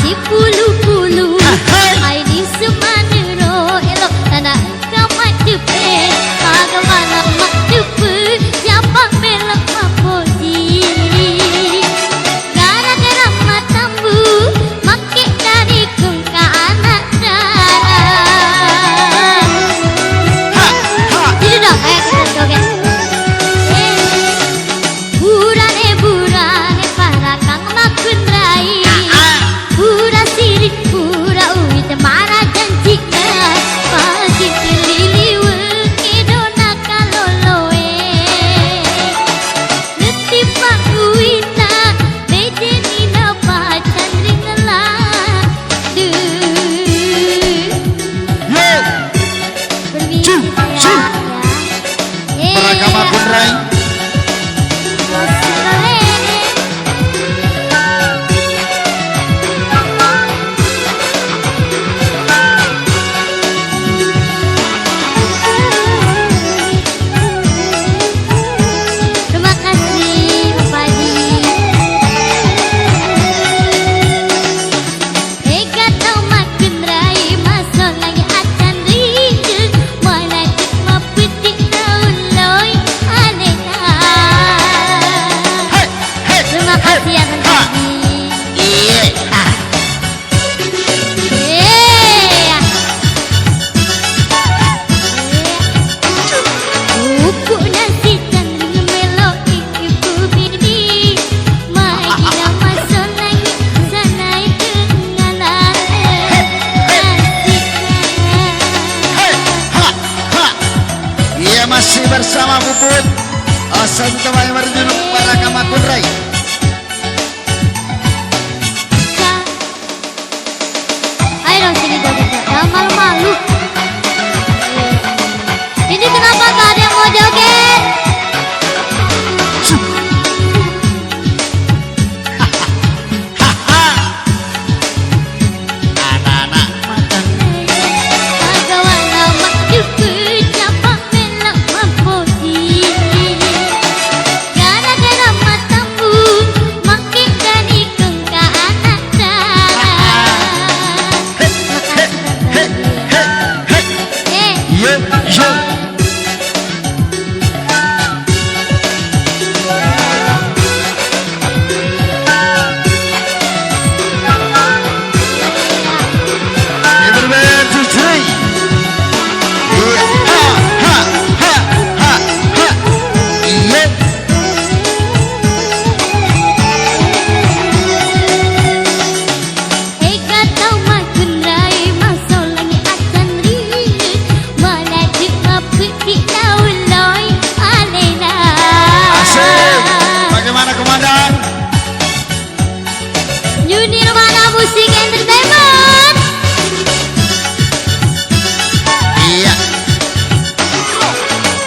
si pulu-pulu ai di sumanero elok tanah kamat depe bagaimana mak depe siapa belok mapoji gara-gara matambu make dari kungka anak darah jadi dong ayo kita joget burane para kang makun rai pura sirik pura uit mara janjina pagi kelili wengi dona kaloloe neti panguita bejenina pacan ringela de Mereka makun rai masih bersama Bubut Santo Bayi Marjunuk para kamakun rai. Ayo dong sini joget, jangan malu-malu. Ini kenapa gak ada yang mau joget? Anak-anak makan Bagaimana mak depe siapa belok mapoji gara-gara matambu makin dari kengka anak darah yo yo everybody to three ha ha ha ha yeah. Kata makun rai masuk lagi acan rindu melaju ngapeti lauloi alena. Asik. Bagaimana komandan? Yuni Romana Musik Entertainment. Iya.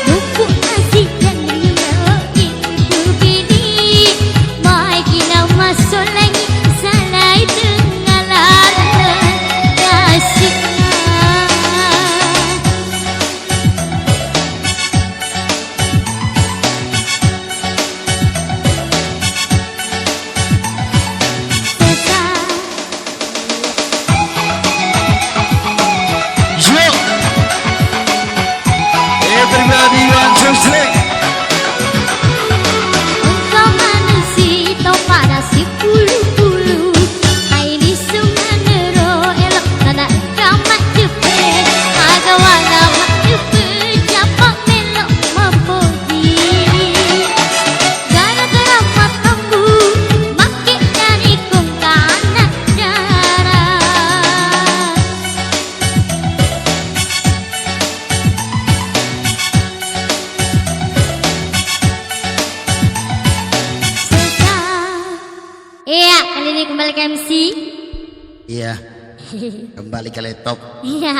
Lupuk nasi dan rindu itu bini mai kina masuk lagi salai tengah lala kasihnya. Yo. Everybody want to sing. Engkau manusia tau pada si pulu-pulu ai di sumanero elok tanah kamat depe bagaimana mak depe siapa belok mapoji gara-gara matambu make dari kongka anak darah iya, kali ini kembali ke MC. Iya. Kembali ke laptop. Iya.